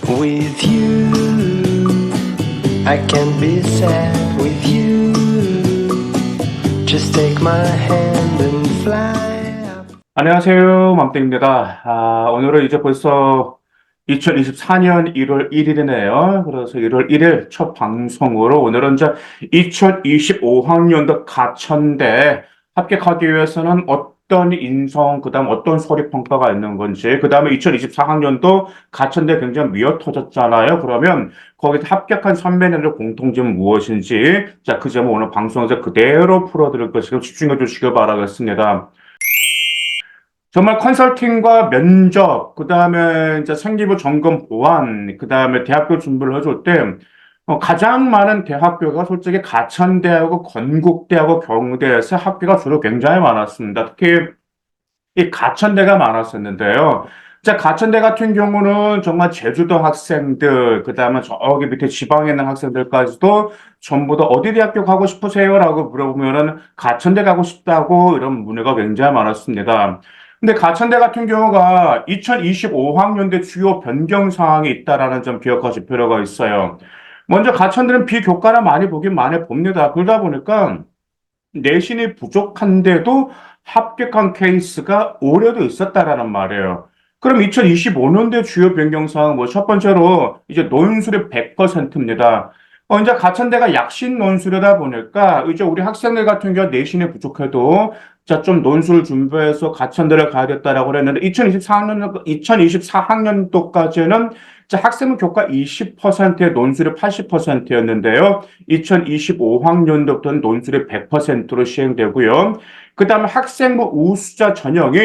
With you, I can't be sad with you. Just take my hand and fly up. 안녕하세요. 맘땡입니다. 오늘은 이제 벌써 2024년 1월 1일이네요. 그래서 1월 1일 첫 방송으로 오늘은 이제 2025학년도 가천대 합격하기 위해서는 어떤 인성, 그 다음 어떤 소리평가가 있는 건지, 그 다음에 2024학년도 가천대 굉장히 미어 터졌잖아요. 그러면 거기서 합격한 선배님들 공통점은 무엇인지, 자, 그 점을 오늘 방송에서 그대로 풀어드릴 것이고 집중해 주시길 바라겠습니다. 정말 컨설팅과 면접, 그 다음에 이제 생기부 점검 보완, 그 다음에 대학교 준비를 해줄 때, 가장 많은 대학교가 솔직히 가천대하고 건국대하고 경대에서 학교가 주로 굉장히 많았습니다. 특히 이 가천대가 많았었는데요. 자, 가천대 같은 경우는 정말 제주도 학생들, 그 다음에 저기 밑에 지방에 있는 학생들까지도 전부 다 어디 대학교 가고 싶으세요? 라고 물어보면은 가천대 가고 싶다고 이런 문의가 굉장히 많았습니다. 근데 가천대 같은 경우가 2025학년대 주요 변경 사항이 있다라는 점 기억하실 필요가 있어요. 먼저 가천대는 비교과를 많이 보긴 많이 봅니다. 그러다 보니까 내신이 부족한데도 합격한 케이스가 올해도 있었다라는 말이에요. 그럼 2025년대 주요 변경사항, 뭐, 첫 번째로, 이제 논술이 100%입니다. 이제 가천대가 약신 논술이다 보니까, 이제 우리 학생들 같은 경우 내신이 부족해도, 자, 좀 논술 준비해서 가천대를 가야겠다라고 그랬는데, 2024학년도까지는, 자, 학생부 교과 20%의 논술이 80%였는데요. 2025학년도부터는 논술이 100%로 시행되고요. 그 다음에 학생부 우수자 전형이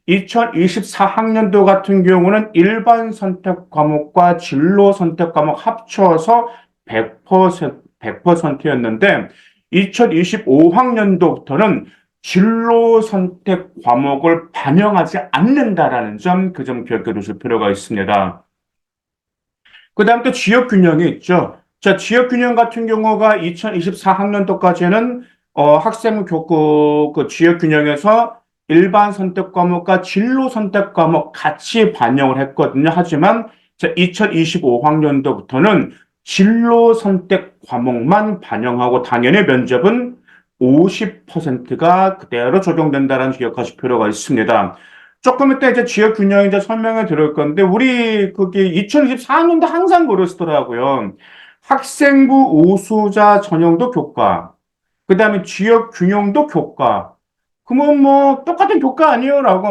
2024학년도 같은 경우는 일반 선택 과목과 진로 선택 과목 합쳐서 100%였는데 2025학년도부터는 진로 선택 과목을 반영하지 않는다라는 점, 그 점 기억해 두실 필요가 있습니다. 그 다음 또 지역 균형이 있죠. 자, 지역 균형 같은 경우가 2024학년도까지는 학생 교구 그 지역 균형에서 일반 선택 과목과 진로 선택 과목 같이 반영을 했거든요. 하지만 자, 2025학년도부터는 진로 선택 과목만 반영하고 당연히 면접은 50%가 그대로 적용된다는 기억하실 필요가 있습니다. 조금 이따 이제 지역 균형 이제 설명을 드릴 건데, 우리 그게 2024학년도 항상 그러시더라고요. 학생부 우수자 전형도 교과, 그 다음에 지역 균형도 교과. 그러면 뭐 똑같은 교과 아니에요? 라고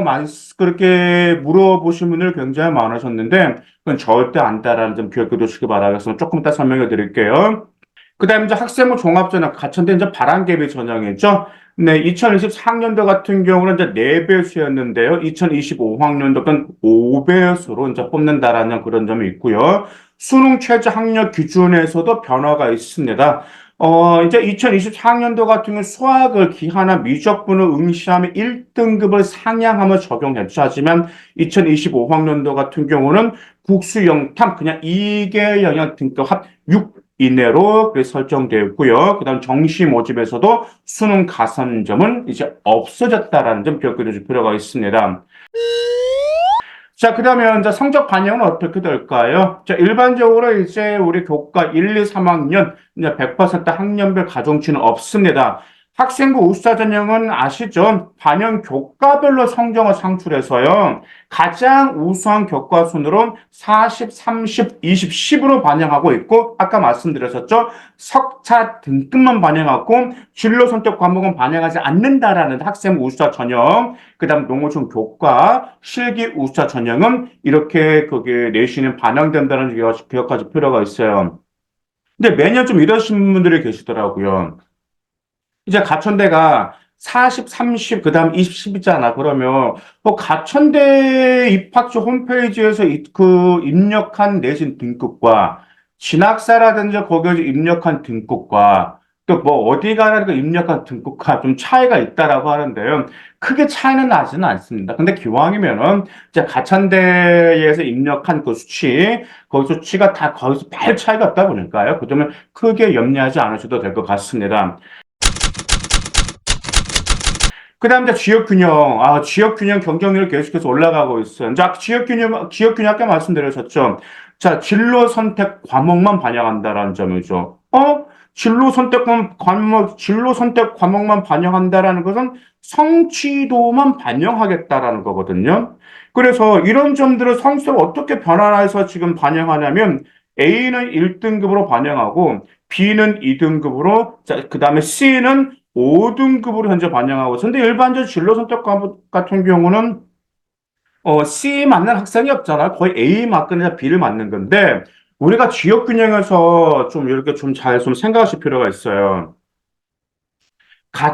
그렇게 물어보신 분들 굉장히 많으셨는데, 그건 절대 안다라는 점 기억해 두시기 바라겠습니다. 조금 이따 설명해 드릴게요. 그 다음에 이제 학생부 종합전형, 가천대 이제 바람개비 전형이죠. 네, 2024학년도 같은 경우는 이제 4배수였는데요. 2025학년도는 5배수로 이제 뽑는다라는 그런 점이 있고요. 수능 최저 학력 기준에서도 변화가 있습니다. 이제 2024학년도 같은 경우 수학을 기하나 미적분을 응시하면 1등급을 상향하며 적용했죠. 하지만 2025학년도 같은 경우는 국수 영탐 그냥 2개 영역 등급 합 6 이내로 설정되어 있고요. 그 다음 정시 모집에서도 수능 가산점은 이제 없어졌다라는 점 기억해 두실 필요가 있습니다. 자, 그 다음에 이제 성적 반영은 어떻게 될까요? 자, 일반적으로 이제 우리 교과 1, 2, 3학년 이제 100% 학년별 가중치는 없습니다. 학생부 우수자 전형은 아시죠? 반영 교과별로 성적을 상출해서요. 가장 우수한 교과 순으로 40, 30, 20, 10으로 반영하고 있고 아까 말씀드렸었죠? 석차 등급만 반영하고 진로 선택 과목은 반영하지 않는다라는 학생부 우수자 전형. 그다음 농어촌 교과 실기 우수자 전형은 이렇게 거기에 내신이 반영된다는 기억하실 필요가 있어요. 근데 매년 좀 이러신 분들이 계시더라고요. 이제 가천대가 40, 30, 그 다음 20, 10이잖아. 그러면, 가천대 입학처 홈페이지에서 입력한 내신 등급과, 진학사라든지 거기에 입력한 등급과, 또 뭐 어디 가라는 입력한 등급과 좀 차이가 있다라고 하는데요. 크게 차이는 나지는 않습니다. 근데 기왕이면은, 이제 가천대에서 입력한 그 수치, 그 수치가 다 거기서 별 차이가 없다 보니까요. 그 점을 크게 염려하지 않으셔도 될 것 같습니다. 그다음 이제 지역균형, 지역균형 경쟁률이 계속해서 올라가고 있어요. 자, 지역균형 아까 말씀드렸었죠. 자, 진로 선택 과목만 반영한다라는 점이죠. 진로 선택 과목만 반영한다라는 것은 성취도만 반영하겠다라는 거거든요. 그래서 이런 점들을 성적을 어떻게 변환해서 지금 반영하냐면 A는 1등급으로 반영하고 B는 2등급으로, 자, 그 다음에 C는 5등급으로 현재 반영하고 있어. 근데 일반적 진로 선택 과목 같은 경우는 C 맞는 학생이 없잖아. 거의 A 맞거나 B를 맞는 건데 우리가 지역 균형에서 좀 이렇게 좀 잘 좀 생각하실 필요가 있어요.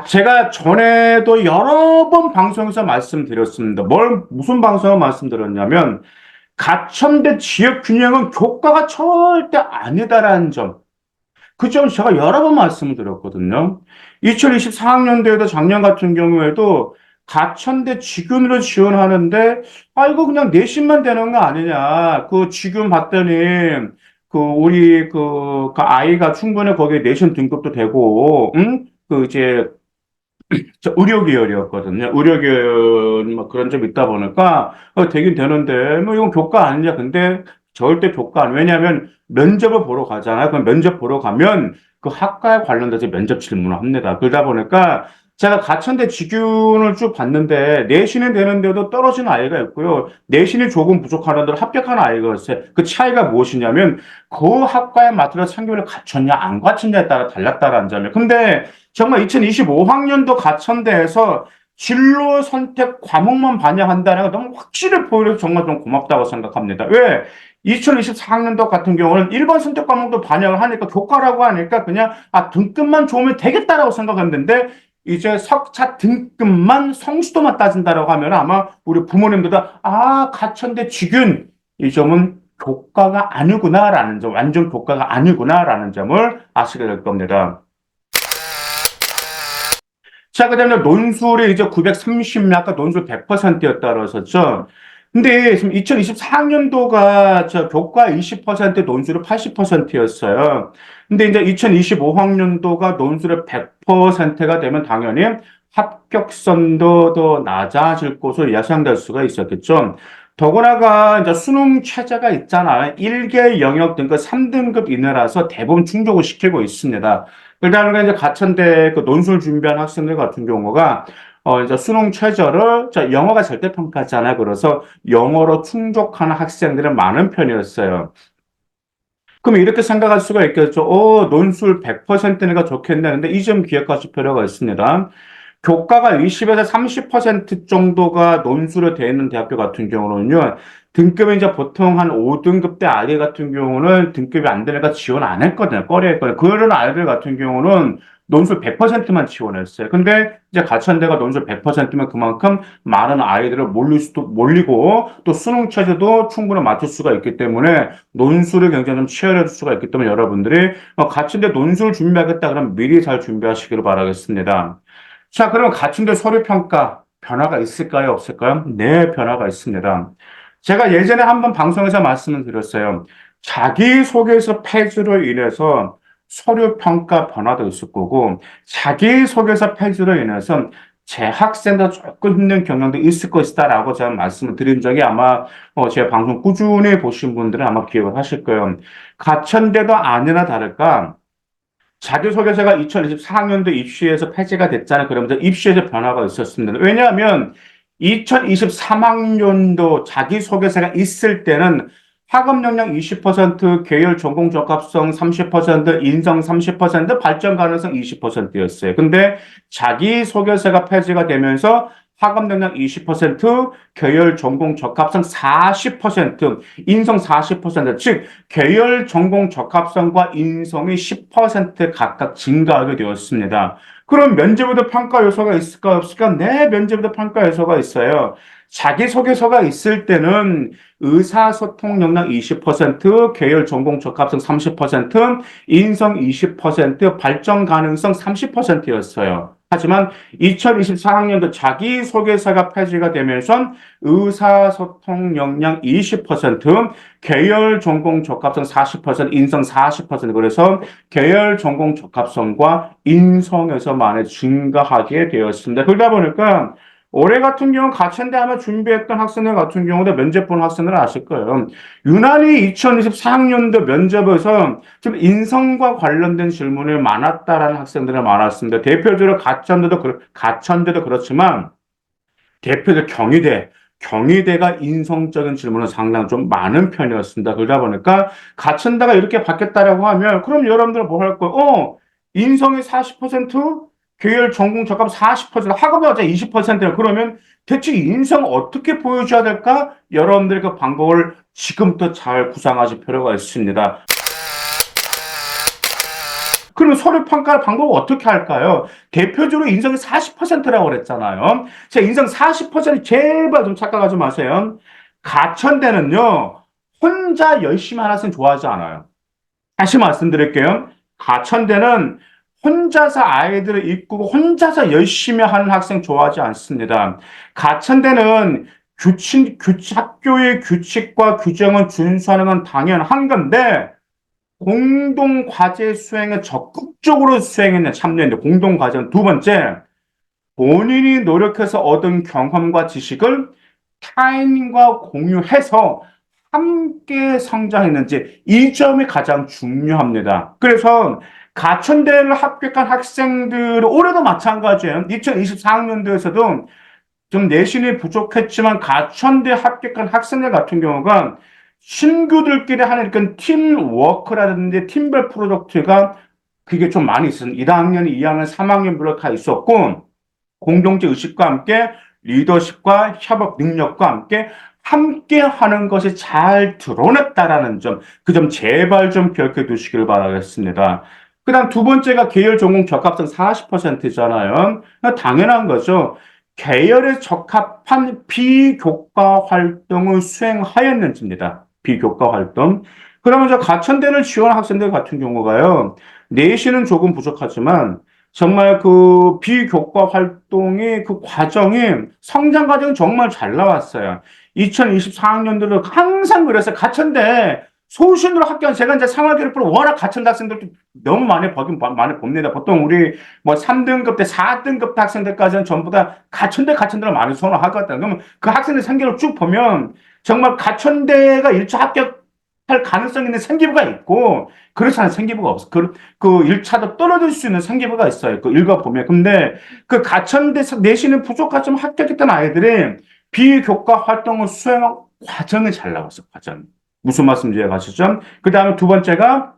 제가 전에도 여러 번 방송에서 말씀드렸습니다. 무슨 방송을 말씀드렸냐면 가천대 지역 균형은 교과가 절대 아니다라는 점. 그 점 제가 여러 번 말씀을 드렸거든요. 2024학년도에도 작년 같은 경우에도 가천대 직윤으로 지원하는데, 이거 그냥 내신만 되는 거 아니냐. 그 직윤 봤더니, 그 아이가 충분히 거기에 내신 등급도 되고, 응? 그 이제 저 의료 계열이었거든요. 의료 계열 뭐 그런 점 있다 보니까 되긴 되는데 뭐 이건 교과 아니냐. 근데 절대 교과 아니에요. 왜냐하면 면접을 보러 가잖아요. 그럼 면접 보러 가면 그 학과에 관련돼서 면접 질문을 합니다. 그러다 보니까 제가 가천대 직윤을 쭉 봤는데 내신은 되는데도 떨어지는 아이가 있고요. 내신이 조금 부족하는데 합격하는 아이가 있어요. 그 차이가 무엇이냐면 그 학과에 맞춰서 참교육을 갖췄냐 안 갖췄냐에 따라 달랐다라는 점이에요. 근데 정말 2025학년도 가천대에서 진로 선택 과목만 반영한다는 거 너무 확실히 보여서 정말 좀 고맙다고 생각합니다. 왜? 2024학년도 같은 경우는 1번 선택 과목도 반영을 하니까 교과라고 하니까 그냥 등급만 좋으면 되겠다라고 생각했는데 이제 석차 등급만 성취도만 따진다라고 하면 아마 우리 부모님들도 가천대 직윤 이 점은 교과가 아니구나라는 점, 완전 교과가 아니구나라는 점을 아시게 될 겁니다. 자, 그 다음에 논술이 이제 930, 아까 논술 100%였다 그러셨죠? 근데 지금 2024학년도가 저 교과 20%, 논술이 80%였어요. 근데 이제 2025학년도가 논술이 100%가 되면 당연히 합격선도 더 낮아질 것으로 예상될 수가 있었겠죠. 더구나가 이제 수능 최저가 있잖아요. 1개 영역 등급 3등급 이내라서 대부분 충족을 시키고 있습니다. 그러다 이제 가천대 그 논술 준비한 학생들 같은 경우가 이제 수능 최저를 영어가 절대평가잖아요. 그래서 영어로 충족하는 학생들은 많은 편이었어요. 그럼 이렇게 생각할 수가 있겠죠. 논술 100%니까 좋겠네. 근데 이 점 기억하실 필요가 있습니다. 교과가 20에서 30% 정도가 논술로 되어 있는 대학교 같은 경우는요, 등급이 이제 보통 한 5등급 대 아이 같은 경우는 등급이 안 되니까 지원 안 했거든요. 꺼려했거든요. 그런 아이들 같은 경우는 논술 100%만 지원했어요. 근데 이제 가천대가 논술 100%면 그만큼 많은 아이들을 몰리고 또 수능 체제도 충분히 맞출 수가 있기 때문에 논술이 굉장히 좀 치열해질 수가 있기 때문에 여러분들이 가천대 논술 준비하겠다 그러면 미리 잘 준비하시기를 바라겠습니다. 자, 그럼 가춘대 서류평가 변화가 있을까요? 없을까요? 네, 변화가 있습니다. 제가 예전에 한번 방송에서 말씀을 드렸어요. 자기소개서 폐지로 인해서 서류평가 변화도 있을 거고, 자기소개서 폐지로 인해서 재학생도 조금 힘든 경향도 있을 것이다라고 제가 말씀을 드린 적이 아마 제 방송 꾸준히 보신 분들은 아마 기억을 하실 거예요. 가천대도 아니나 다를까 자기소개서가 2024학년도 입시에서 폐지가 됐잖아요. 그러면서 입시에서 변화가 있었습니다. 왜냐하면 2023학년도 자기소개서가 있을 때는 학업 역량 20%, 계열 전공 적합성 30%, 인성 30%, 발전 가능성 20%였어요. 근데 자기소개서가 폐지가 되면서 학업 역량 20%, 계열 전공 적합성 40%, 인성 40%, 즉 계열 전공 적합성과 인성이 10% 각각 증가하게 되었습니다. 그럼 면접에도 평가 요소가 있을까 없을까? 네, 면접에도 평가 요소가 있어요. 자기소개서가 있을 때는 의사소통 역량 20%, 계열 전공 적합성 30%, 인성 20%, 발전 가능성 30%였어요. 하지만 2024학년도 자기소개서가 폐지가 되면서 의사소통 역량 20%, 계열 전공 적합성 40%, 인성 40%, 그래서 계열 전공 적합성과 인성에서 많이 증가하게 되었습니다. 그러다 보니까 올해 같은 경우 가천대 아마 준비했던 학생들 같은 경우도 면접 본 학생들은 아실 거예요. 유난히 2024학년도 면접에서 좀 인성과 관련된 질문이 많았다라는 학생들이 많았습니다. 대표적으로 가천대도 그렇지만 대표적 경희대가 인성적인 질문은 상당히 좀 많은 편이었습니다. 그러다 보니까 가천대가 이렇게 바뀌었다라고 하면 그럼 여러분들은 뭐 할 거예요? 인성이 40%, 계열 전공 적합 40%, 학업이 어째 20%야. 그러면 대체 인성 어떻게 보여줘야 될까? 여러분들 그 방법을 지금부터 잘 구상하실 필요가 있습니다. 그러면 서류 평가 방법을 어떻게 할까요? 대표적으로 인성이 40%라고 그랬잖아요. 자, 인성 40% 제발 좀 착각하지 마세요. 가천대는요, 혼자 열심히 하는 학생 좋아하지 않아요. 다시 말씀드릴게요. 가천대는 혼자서 아이들을 이끌고 혼자서 열심히 하는 학생 좋아하지 않습니다. 가천대는 학교의 규칙과 규정을 준수하는 건 당연한 건데, 공동 과제 수행에 적극적으로 수행했냐, 참여했냐, 공동 과제는 두 번째, 본인이 노력해서 얻은 경험과 지식을 타인과 공유해서 함께 성장했는지, 이 점이 가장 중요합니다. 그래서 가천대를 합격한 학생들, 올해도 마찬가지예요. 2024학년도에서도 좀 내신이 부족했지만 가천대 합격한 학생들 같은 경우가 신규들끼리 하는 그런 팀워크라든지 팀별 프로젝트가 그게 좀 많이 있어요. 1학년, 2학년, 3학년별로 다 있었고, 공동체 의식과 함께 리더십과 협업 능력과 함께 하는 것이 잘 드러냈다라는 점, 그 점 제발 좀 기억해 두시길 바라겠습니다. 그 다음 두 번째가 계열 전공 적합성 40%잖아요. 당연한 거죠. 계열에 적합한 비교과 활동을 수행하였는지입니다. 비교과 활동. 그러면 저 가천대를 지원한 학생들 같은 경우가요, 내신은 조금 부족하지만 정말 그 비교과 활동의 그 과정이 성장 과정이 정말 잘 나왔어요. 2024학년도는 항상 그랬어요. 가천대 소신으로 합격한 제가 이제 생활교육부를 워낙 가천대 학생들도 너무 많이 봅니다. 보통 우리 뭐 3등급 때 4등급 때 학생들까지는 전부 다 가천대를 많이 선호하거든요. 그러면 그 학생들 생계를 쭉 보면 정말 가천대가 1차 합격할 가능성 있는 생기부가 있고 그렇지 않은 생기부가 없어. 그 1차도 떨어질 수 있는 생기부가 있어요. 그 읽어보면. 근데 그 가천대 내신은 부족하지만 합격했던 아이들이 비교과 활동을 수행한 과정이 잘 나왔어, 과정. 무슨 말씀인지 이해가시죠? 그 다음에 두 번째가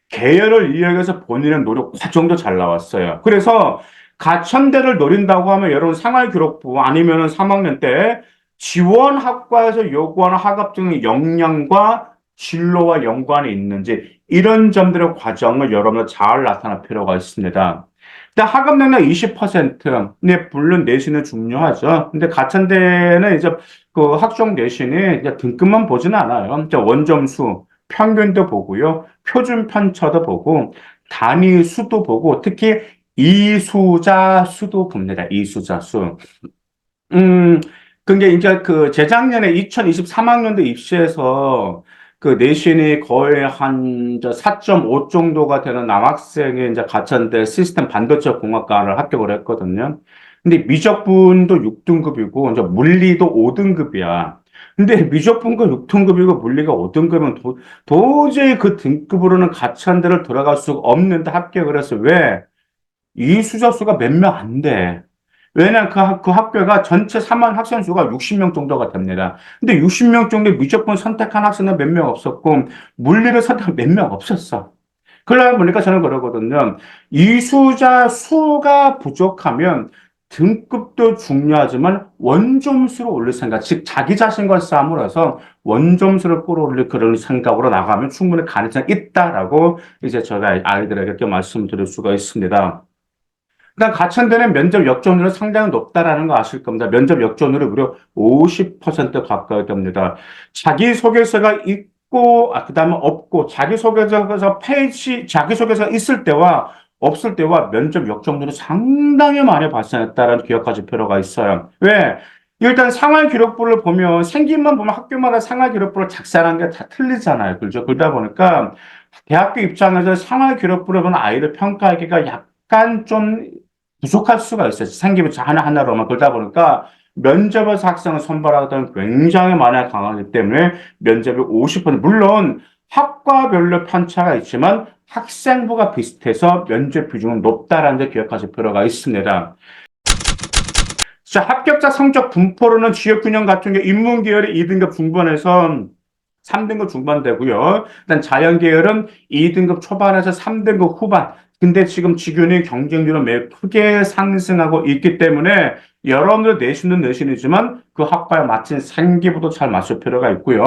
계열을 이용해서 본인의 노력 과정도 잘 나왔어요. 그래서 가천대를 노린다고 하면 여러분 생활기록부 아니면은 3학년 때 지원학과에서 요구하는 학업 등의 역량과 진로와 연관이 있는지 이런 점들의 과정을 여러분들 잘 나타낼 필요가 있습니다. 일단 학업 능력 20%. 근데 물론 내신은 중요하죠. 근데 가천대는 이제 그 학종 내신이 이제 등급만 보지는 않아요. 이제 원점수, 평균도 보고요. 표준 편차도 보고 단위 수도 보고 특히 이수자 수도 봅니다. 이수자 수. 음, 그게 이제 그 재작년에 2023학년도 입시에서 그 내신이 거의 한 4.5 정도가 되는 남학생이 이제 가천대 시스템 반도체 공학과를 합격을 했거든요. 근데 미적분도 6등급이고 이제 물리도 5등급이야. 근데 미적분과 6등급이고 물리가 5등급은 도저히 그 등급으로는 가천대를 들어갈 수가 없는데 합격을 했어. 왜? 이 수자 수가 몇 명 안 돼. 왜냐면 그 학교가 전체 3만 학생 수가 60명 정도가 됩니다. 근데 60명 정도 무조건 선택한 학생은 몇 명 없었고, 물리를 선택한 몇 명 없었어. 그러다 보니까 저는 그러거든요. 이수자 수가 부족하면 등급도 중요하지만 원점수를 올릴 생각, 즉 자기 자신과 싸움을 해서 원점수를 끌어올릴 그런 생각으로 나가면 충분히 가능성이 있다라고 이제 제가 아이들에게 이렇게 말씀드릴 수가 있습니다. 일단 가천대는 면접 역전율이 상당히 높다라는 거 아실 겁니다. 면접 역전율이 무려 50% 가까이 됩니다. 자기소개서가 있고, 그다음에 없고, 자기소개서가 있을 때와 없을 때와 면접 역정률이 상당히 많이 발생했다는 기억하실 필요가 있어요. 왜? 일단 생활기록부를 보면 생긴만 보면 학교마다 생활기록부를 작성한 게 다 틀리잖아요. 그죠? 그러다 보니까 대학교 입장에서 생활기록부를 보는 아이를 평가하기가 약간 좀 부족할 수가 있어요. 생기부 하나하나로만. 그러다 보니까 면접에서 학생을 선발하던 굉장히 많이 강하기 때문에 면접이 50%, 물론 학과별로 편차가 있지만 학생부가 비슷해서 면접 비중은 높다라는 데 기억하실 필요가 있습니다. 자, 합격자 성적 분포로는 지역균형 같은 게 인문계열이 2등급 중반에서 3등급 중반 되고요. 일단 자연계열은 2등급 초반에서 3등급 후반. 근데 지금 직윤이 경쟁률은 매우 크게 상승하고 있기 때문에 여러분들 내신은 내신이지만 그 학과에 맞춘 생기부도 잘 맞출 필요가 있고요.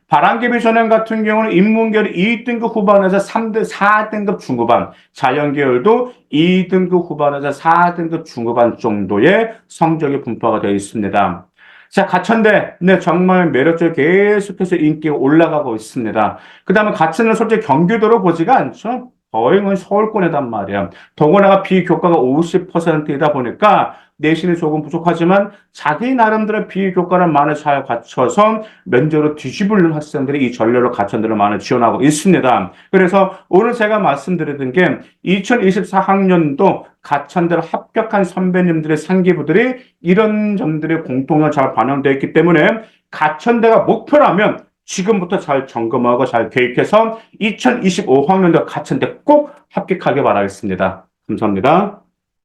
바람개비 전형 같은 경우는 인문계열이 2등급 후반에서 4등급 중후반, 자연계열도 2등급 후반에서 4등급 중후반 정도의 성적이 분포가 되어 있습니다. 자, 가천대. 네, 정말 매력적으로 계속해서 인기가 올라가고 있습니다. 그 다음에 가천은 솔직히 경기도로 보지가 않죠. 거의 뭐 서울권이단 말이야. 더구나 비교과가 50%이다 보니까 내신이 조금 부족하지만 자기 나름대로 비교과를 많이 잘 갖춰서 면접으로 뒤집을 학생들이 이 전례로 가천대를 많이 지원하고 있습니다. 그래서 오늘 제가 말씀드리던 게 2024학년도 가천대로 합격한 선배님들의 상기부들이 이런 점들이 공통으로 잘 반영되어 있기 때문에 가천대가 목표라면 지금부터 잘 점검하고 잘 계획해서 2025학년도 가천대 꼭 합격하길 바라겠습니다. 감사합니다.